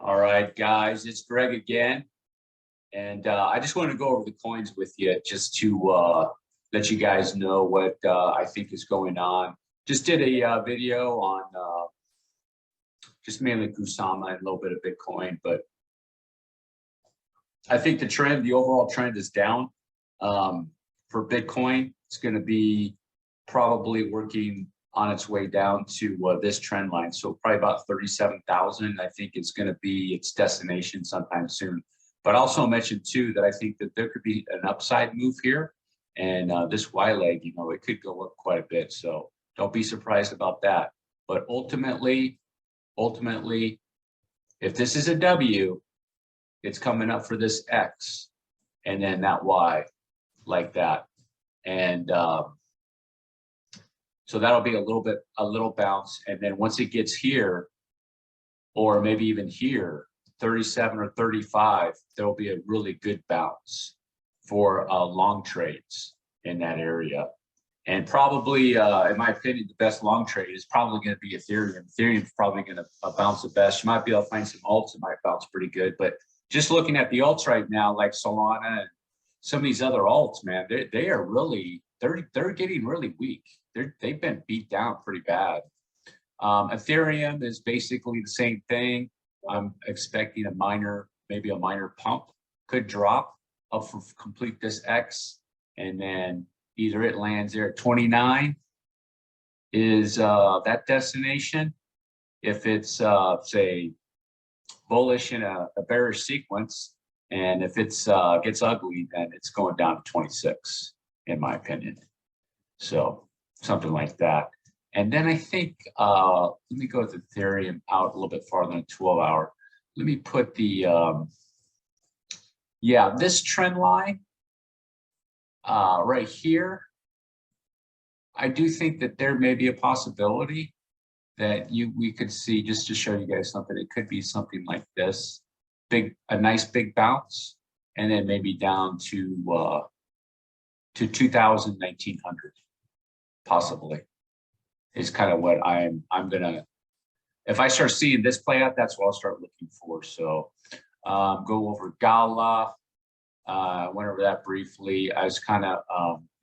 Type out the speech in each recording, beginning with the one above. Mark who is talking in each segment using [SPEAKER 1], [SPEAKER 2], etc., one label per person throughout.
[SPEAKER 1] All right, guys, it's Greg again. And I just want to go over the coins with you just to let you guys know what I think is going on. Just did a video on just mainly Kusama and a little bit of Bitcoin, but I think the overall trend is down for Bitcoin. It's going to be probably working on its way down to this trend line. So probably about 37,000. I think it's going to be its destination sometime soon. But also mention too that I think that there could be an upside move here, and this Y leg, it could go up quite a bit. So don't be surprised about that. But ultimately, if this is a W, it's coming up for this X, and then that Y, like that, and so that'll be a little bounce, and then once it gets here, or maybe even here, 37 or 35, there'll be a really good bounce for long trades in that area. And probably, in my opinion, the best long trade is probably going to be Ethereum. Ethereum's probably going to bounce the best. You might be able to find some alts that might bounce pretty good, but just looking at the alts right now, like Solana and some of these other alts, man, they are really, they're getting really weak. They've been beat down pretty bad. Ethereum is basically the same thing. I'm expecting maybe a minor pump could drop up for complete this X, and then either it lands there at 29 is that destination. If it's say bullish in a bearish sequence, and if it's gets ugly, then it's going down to 26, in my opinion. So something like that. And then I think, let me go with Ethereum out a little bit farther than 12-hour. Let me put the, this trend line right here. I do think that there may be a possibility that we could see, just to show you guys something, it could be something like this, a nice big bounce, and then maybe down to 2,000, 1,900, possibly. Is kind of what I'm gonna, if I start seeing this play out, that's what I'll start looking for. So go over Gala, went over that briefly. I was kind of,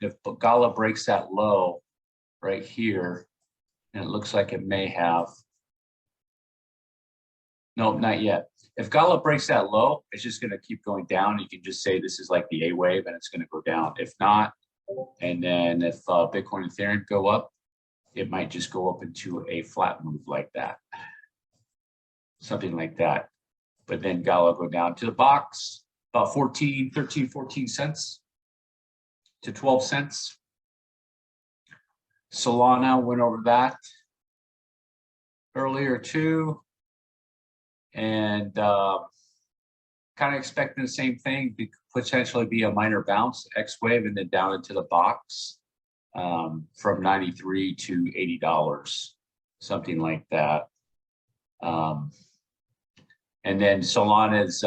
[SPEAKER 1] if Gala breaks that low right here, and it looks like it may have, no, not yet. If Gala breaks that low, it's just gonna keep going down. You can just say this is like the A wave and it's gonna go down. If not, and then if Bitcoin and Ethereum go up, it might just go up into a flat move like that, something like that. But then Gala go down to the box, about 14 cents to 12 cents. Solana went over that earlier too, and kind of expecting the same thing, potentially be a minor bounce, X wave, and then down into the box. From 93 to $80, something like that. And then Solana's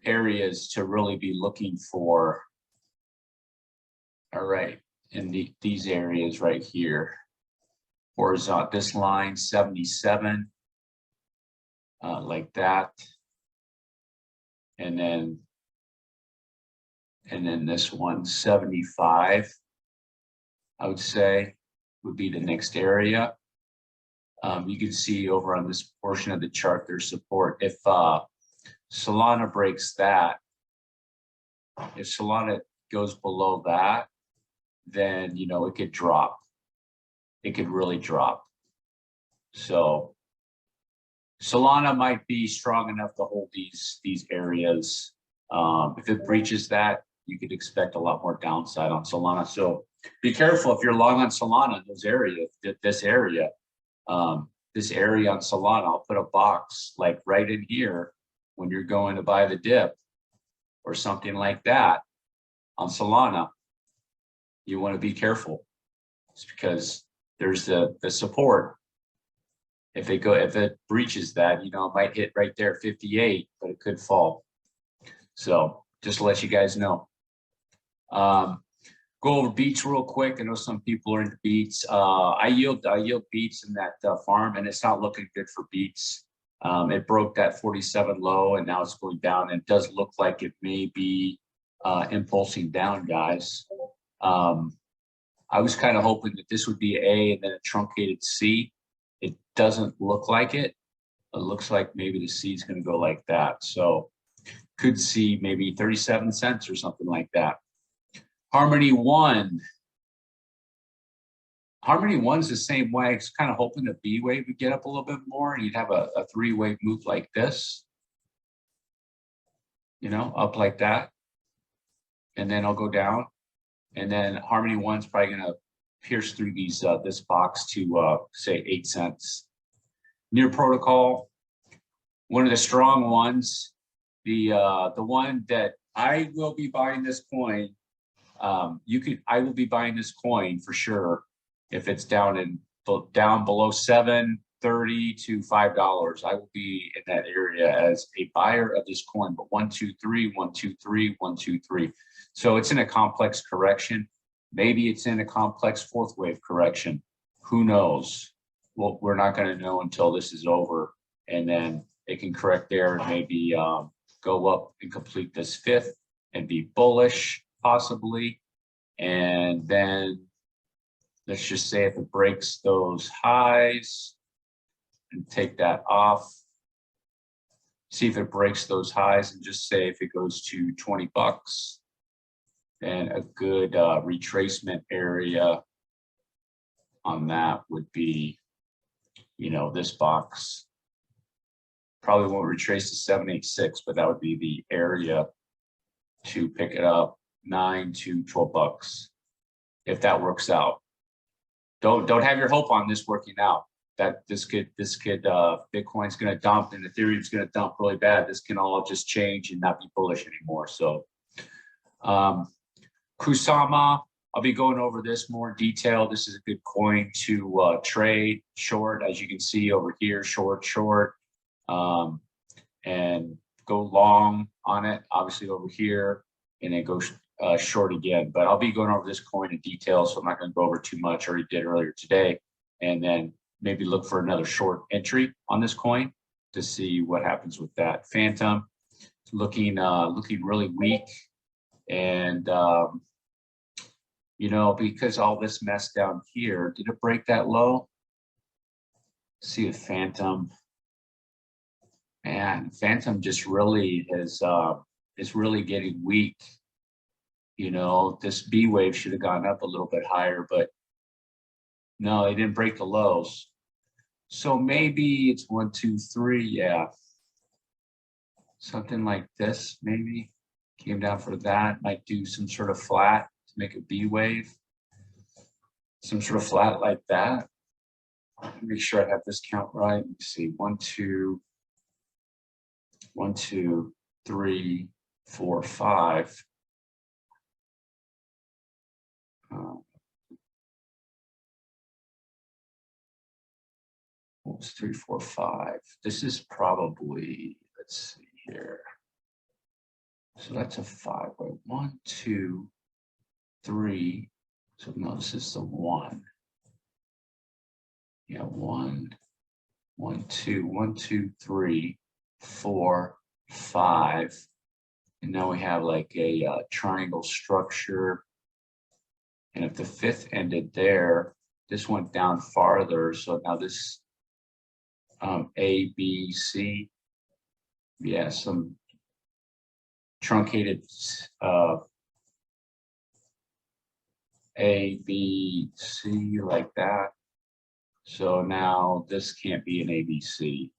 [SPEAKER 1] areas to really be looking for, all right, in these areas right here. Horizontal, this line, 77, like that. And then this one, 75, I would say, would be the next area. You can see over on this portion of the chart, there's support. If Solana breaks that, if Solana goes below that, then, it could drop. It could really drop. So Solana might be strong enough to hold these areas. If it breaches that, you could expect a lot more downside on Solana. So be careful if you're long on Solana in those areas, this area on Solana. I'll put a box like right in here when you're going to buy the dip or something like that on Solana. You want to be careful. It's because there's the support. If it breaches that, it might hit right there 58, but it could fall. So just to let you guys know. Go over beats real quick. I know some people are into beats. I yield beats in that farm, and it's not looking good for beats. It broke that 47 low and now it's going down, and it does look like it may be impulsing down, guys. I was kind of hoping that this would be A and then a truncated C. It doesn't look like it. It looks like maybe the C is going to go like that. So could see maybe 37 cents or something like that. Harmony One. Harmony One's the same way. It's kind of hoping the B wave would get up a little bit more, and you'd have a three-wave move like this, you know, up like that, and then I'll go down, and then Harmony One's probably going to pierce through these this box to say 8 cents. Near Protocol, one of the strong ones, the one that I will be buying this coin. I will be buying this coin for sure if it's down below $7.30 to $5. I will be in that area as a buyer of this coin. But 1, 2, 3, 1, 2, 3, 1, 2, 3. So it's in a complex correction. Maybe it's in a complex fourth wave correction. Who knows? Well, we're not going to know until this is over, and then it can correct there and maybe go up and complete this fifth and be bullish possibly. And then let's just say if it breaks those highs and take that off, see if it breaks those highs, and just say if it goes to 20 bucks, then a good retracement area on that would be, you know, this box. Probably won't retrace to 786, but that would be the area to pick it up, 9 to 12 bucks, if that works out. Don't have your hope on this working out. That this could Bitcoin's going to dump and Ethereum's going to dump really bad. This can all just change and not be bullish anymore. So, Kusama, I'll be going over this more in detail. This is a good coin to trade short, as you can see over here, short, and go long on it, obviously over here, and then go short again. But I'll be going over this coin in detail, so I'm not going to go over too much. I already did earlier today, and then maybe look for another short entry on this coin to see what happens with that. Phantom looking really weak, and you know, because all this mess down here, did it break that low? See if Phantom, man, Phantom just really is really getting weak. You know, this B wave should have gone up a little bit higher, but no, they didn't break the lows. So maybe it's 1, 2, 3, yeah. Something like this, maybe. Came down for that, might do some sort of flat to make a B wave. Some sort of flat like that. Make sure I have this count right. Let me see, 1, 2, 3, 4, 5. What was 3, 4, 5? This is probably, let's see here. So that's a 5. Wait, 1, 2, 3. So no, this is the 1. Yeah, 1, 1, 2, 1, 2, 3, 4, 5. And now we have like a triangle structure. And if the fifth ended there, this went down farther. So now this A, B, C, yeah, some truncated A, B, C like that. So now this can't be an ABC,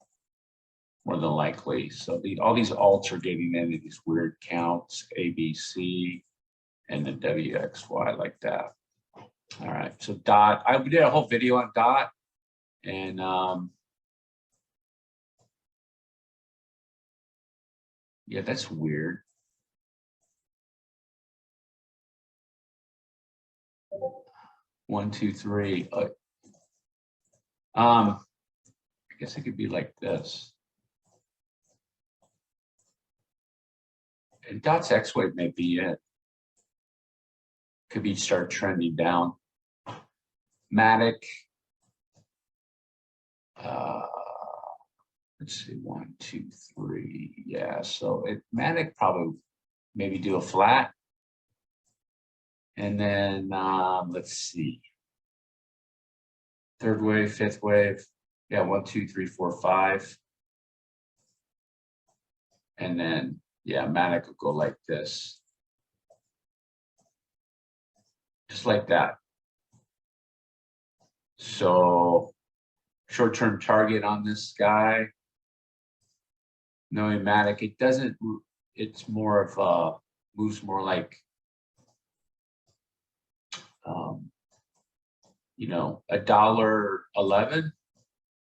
[SPEAKER 1] more than likely. So all these alts are getting into these weird counts, ABC, and then WXY like that. All right, so DOT, I did a whole video on DOT, and yeah, that's weird. One, two, three. I guess it could be like this. And DOT's X wave may be it. Could be start trending down. Matic. let's see, 1, 2, 3. Yeah, so Matic probably maybe do a flat. And then let's see. Third wave, fifth wave. Yeah, 1, 2, 3, 4, 5. And then, yeah, Matic will go like this. Just like that. So short-term target on this guy. Knowing Matic, it doesn't, it's more of a, moves more like, you know, $1.11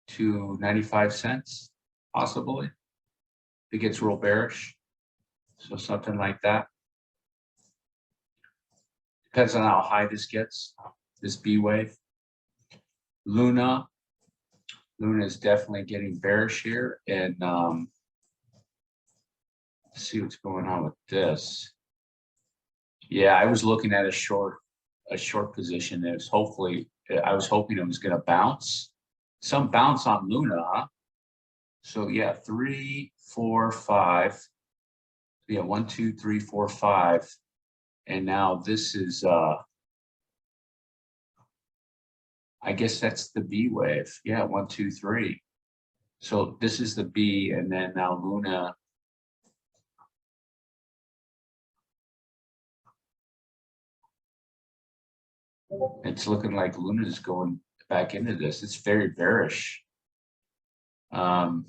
[SPEAKER 1] to 95 cents, possibly. If it gets real bearish. So something like that. Depends on how high this gets, this B wave. Luna is definitely getting bearish here. And let's see what's going on with this. Yeah, I was looking at a short position. It was I was hoping it was going to bounce. Some bounce on Luna, huh? So yeah, 3, 4, 5. Yeah, 1, 2, 3, 4, 5. And now this is I guess that's the B wave. Yeah, 1, 2, 3. So this is the B, and then now Luna. It's looking like Luna is going back into this. It's very bearish. You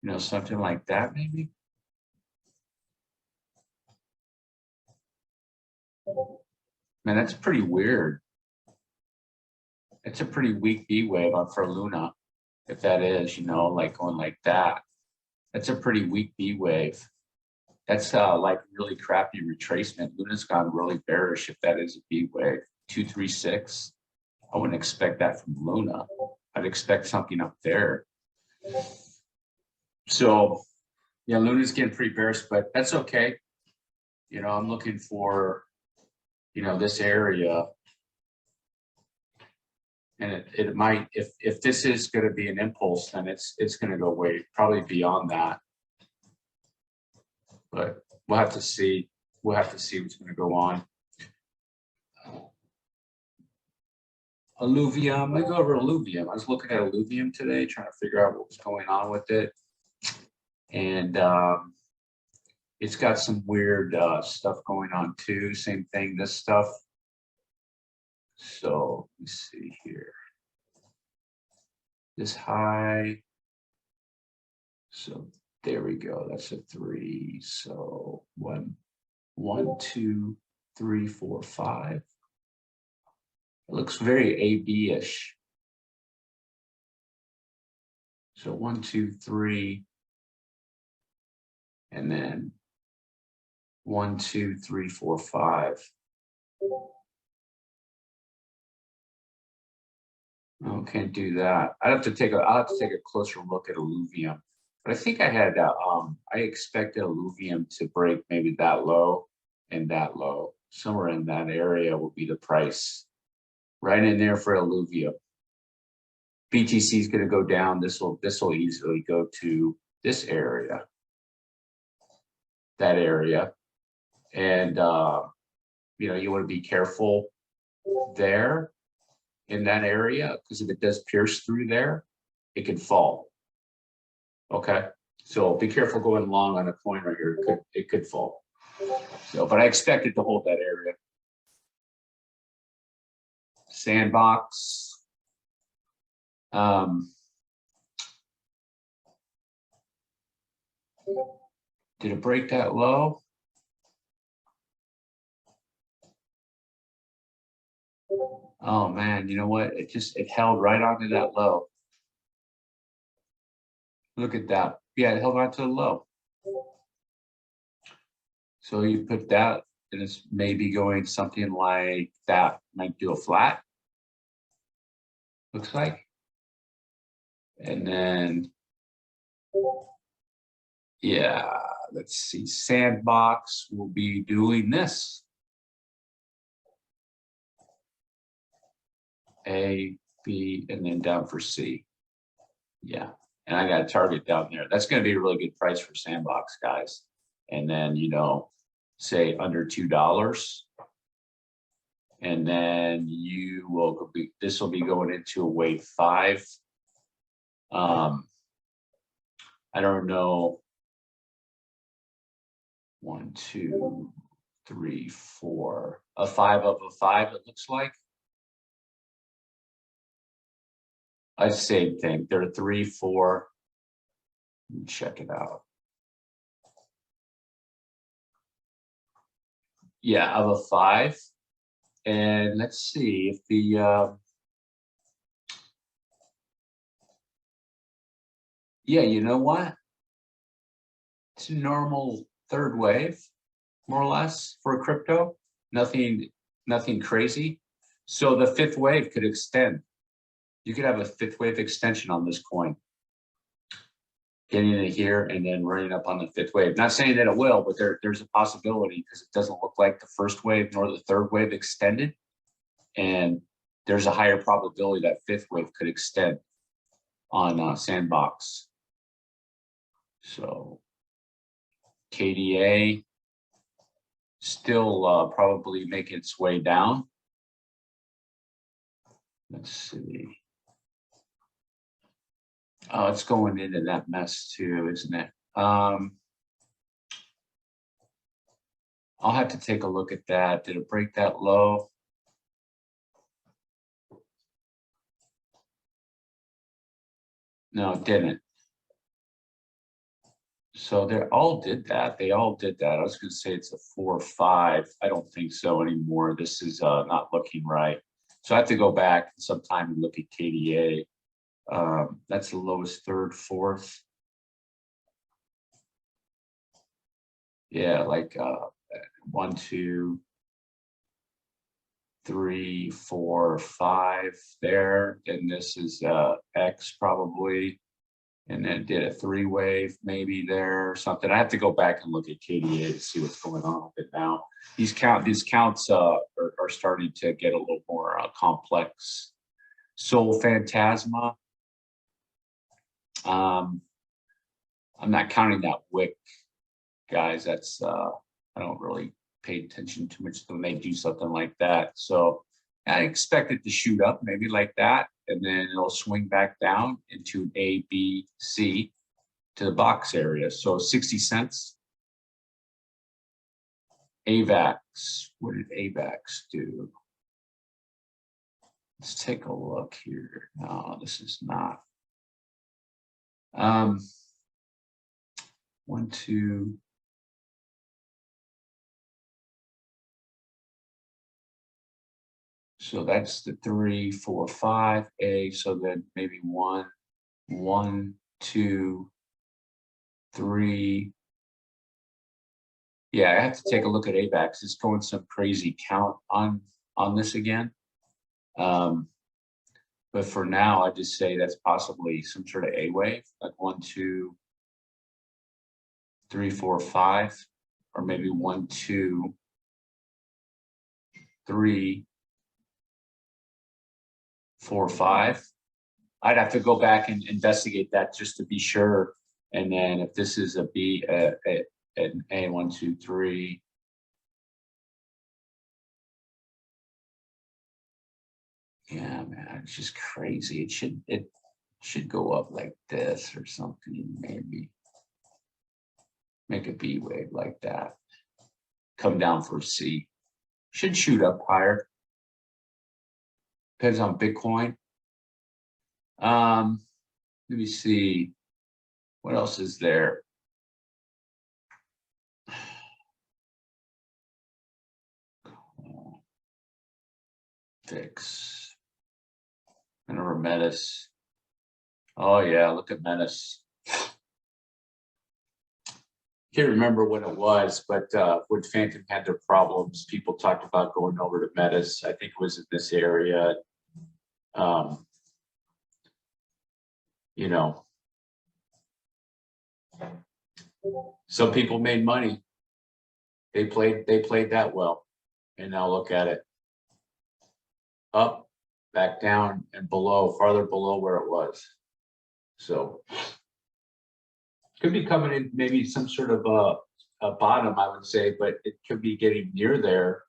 [SPEAKER 1] know, something like that maybe. Man, that's pretty weird. It's a pretty weak B wave for Luna, if that is, you know, like going like that. That's a pretty weak B wave. That's like really crappy retracement. Luna's gone really bearish if that is a B wave. 236. I wouldn't expect that from Luna. I'd expect something up there. So yeah, Luna's getting pretty bearish, but that's okay. You know, I'm looking for, you know, this area. And it might, if this is going to be an impulse, then it's going to go way probably beyond that. But we'll have to see. We'll have to see what's going to go on. Alluvium. Let me go over Alluvium. I was looking at Alluvium today, trying to figure out what was going on with it, and it's got some weird stuff going on too. Same thing. This stuff. So let me see here. This high. So there we go. That's a 3. So 1, 2, 3, 4, 5. It looks very AB-ish. So 1, 2, 3, and then 1, 2, 3, 4, 5. Oh, can't do that. I'll have to take a closer look at Alluvium. But I think I had I expected Alluvium to break maybe that low and that low. Somewhere in that area will be the price. Right in there for Alluvium. BTC is going to go down. This will easily go to this area, that area, and you know, you want to be careful there in that area, because if it does pierce through there, it could fall. Okay, so be careful going long on a coin right here. It could fall. So, but I expect it to hold that area. Sandbox. Did it break that low? Oh man, you know what? It held right onto that low. Look at that. Yeah, it held on to the low. So you put that, and it's maybe going something like that. Might do a flat. Looks like. And then, yeah, let's see. Sandbox will be doing this. A, B, and then down for C. Yeah, and I got a target down there. That's going to be a really good price for Sandbox, guys. And then, you know, say under $2. And then you will be, this will be going into a wave 5. I don't know. 1, 2, 3, 4. A 5 of a 5, it looks like. Same thing. There are 3, 4. Let me check it out. Yeah, of a 5. And let's see if the yeah, you know what? It's a normal third wave, more or less, for crypto. Nothing crazy. So the 5th wave could extend. You could have a 5th wave extension on this coin. Getting it here and then running up on the 5th wave. Not saying that it will, but there's a possibility because it doesn't look like the 1st wave nor the 3rd wave extended. And there's a higher probability that 5th wave could extend on Sandbox. So KDA still probably making its way down. Let's see. Oh, it's going into that mess too, isn't it? I'll have to take a look at that. Did it break that low? No, it didn't. So they all did that. They all did that. I was going to say it's a 4 or 5. I don't think so anymore. This is not looking right. So I have to go back sometime and look at KDA. That's the lowest 3rd, 4th. Yeah, like 1, 2, 3, 4, 5 there. And this is X probably. And then did a 3 wave maybe there or something. I have to go back and look at KDA to see what's going on with it now. These counts are starting to get a little more complex. Soul Phantasma. I'm not counting that wick, guys. That's I don't really pay attention too much when they do something like that. So I expect it to shoot up maybe like that, and then it'll swing back down into an A, B, C to the box area. So 60 cents. AVAX. What did AVAX do? Let's take a look here. No, this is not. 1, 2. So that's the 3, 4, 5 A. So then maybe 1, 1, 2, 3. Yeah, I have to take a look at AVAX. It's going some crazy count on this again. But for now, I just say that's possibly some sort of A wave, like 1, 2, 3, 4, 5, or maybe 1, 2, 3, 4, 5. I'd have to go back and investigate that just to be sure. And then if this is a B, an A, 1, 2, 3. Yeah, man, it's just crazy. It should go up like this or something, maybe. Make a B wave like that. Come down for a C. Should shoot up higher. Depends on Bitcoin. Let me see. What else is there? Fix. And over Metis. Oh yeah, look at Metis. Can't remember when it was, but when Phantom had their problems, people talked about going over to Metis. I think it was in this area. You know, some people made money. They played that well. And now look at it. Up, back down, and below, farther below where it was. So could be coming in maybe some sort of a bottom, I would say, but it could be getting near there.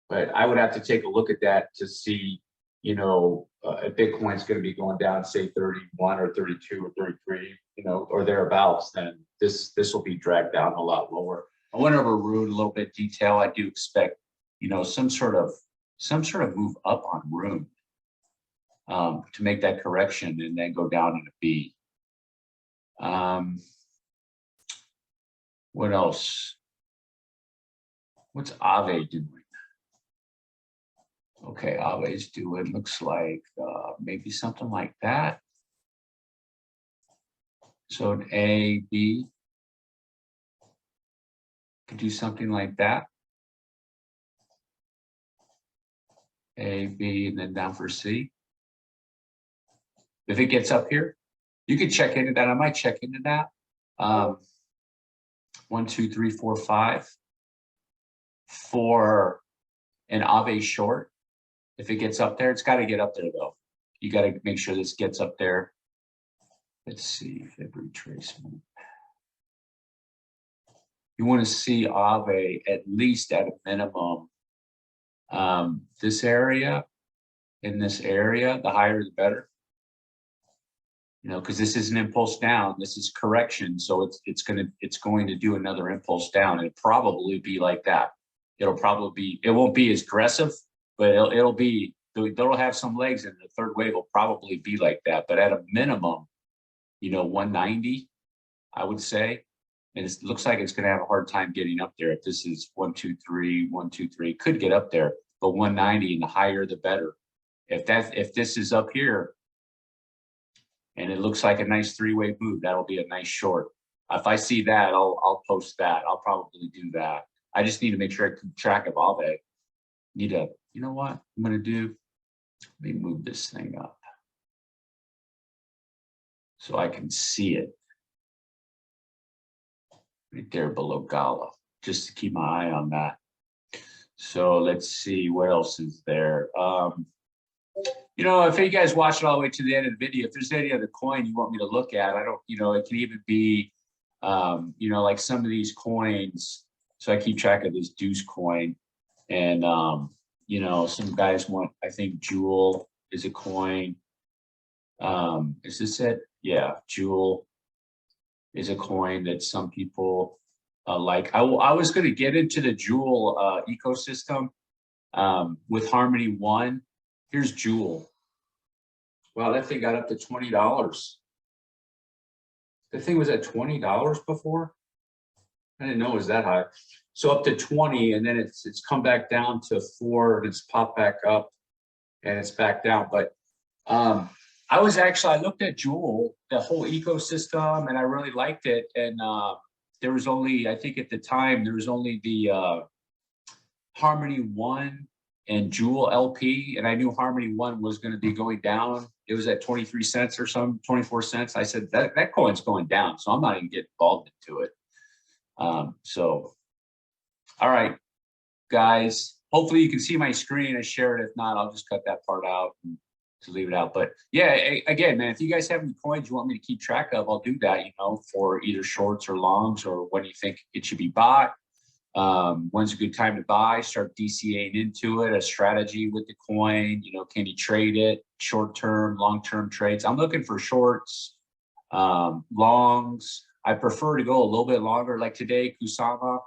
[SPEAKER 1] But I would have to take a look at that to see, you know, if Bitcoin's going to be going down, say 31 or 32 or 33, you know, or thereabouts, then this will be dragged down a lot lower. I went over Rune a little bit detail. I do expect, you know, some sort of move up on Rune to make that correction and then go down in a B. What else? What's AAVE doing? Okay, AAVE's doing, looks like maybe something like that. So an A, B could do something like that. A, B, and then down for C. If it gets up here, you could check into that. I might check into that. 1, 2, 3, 4, 5 for an AAVE short. If it gets up there, it's got to get up there though. You got to make sure this gets up there. Let's see, Fib retracement. You want to see AAVE at least at a minimum. This area, in this area, the higher the better. You know, because this is an impulse down, this is correction, so it's going to do another impulse down. It'll probably be like that. It'll probably be, it won't be as aggressive, but it'll have some legs, and the third wave will probably be like that. But at a minimum, you know, 190, I would say, and it looks like it's going to have a hard time getting up there. If this is 1, 2, 3, 1, 2, 3, could get up there, but 190 and the higher the better. If this is up here, and it looks like a nice three-way move, that'll be a nice short. If I see that, I'll post that. I'll probably do that. I just need to make sure I keep track of AAVE. You know what I'm gonna do? Let me move this thing up so I can see it right there below Gala, just to keep my eye on that. So let's see what else is there. You know, if you guys watch it all the way to the end of the video, if there's any other coin you want me to look at, I don't, you know, it can even be, you know, like some of these coins. So I keep track of this Deuce coin, and, you know, some guys want, I think Jewel is a coin. Is this it? Yeah, Jewel is a coin that some people like. I was going to get into the Jewel ecosystem with Harmony One. Here's Jewel. Wow, that thing got up to $20. The thing was at $20 before. I didn't know it was that high. So up to 20, and then it's come back down to 4, and it's popped back up, and it's back down. But I looked at Jewel, the whole ecosystem, and I really liked it. And there was only, I think at the time, there was only the Harmony One and Jewel LP, and I knew Harmony One was going to be going down. It was at 23 cents or some 24 cents. I said that coin's going down, so I'm not even getting involved into it. So, all right, guys. Hopefully you can see my screen. I share it. If not, I'll just cut that part out and to leave it out. But yeah, again, man, if you guys have any coins you want me to keep track of, I'll do that. You know, for either shorts or longs, or when you think it should be bought. When's a good time to buy? Start DCAing into it, a strategy with the coin. You know, can you trade it? Short-term, long-term trades. I'm looking for shorts, longs. I prefer to go a little bit longer, like today, Kusama.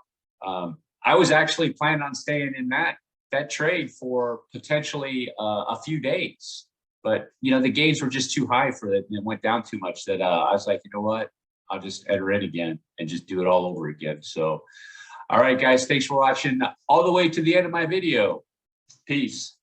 [SPEAKER 1] I was actually planning on staying in that trade for potentially a few days, but you know, the gains were just too high for it, and it went down too much that I was like, you know what? I'll just enter in again and just do it all over again. So. All right, guys, thanks for watching all the way to the end of my video. Peace.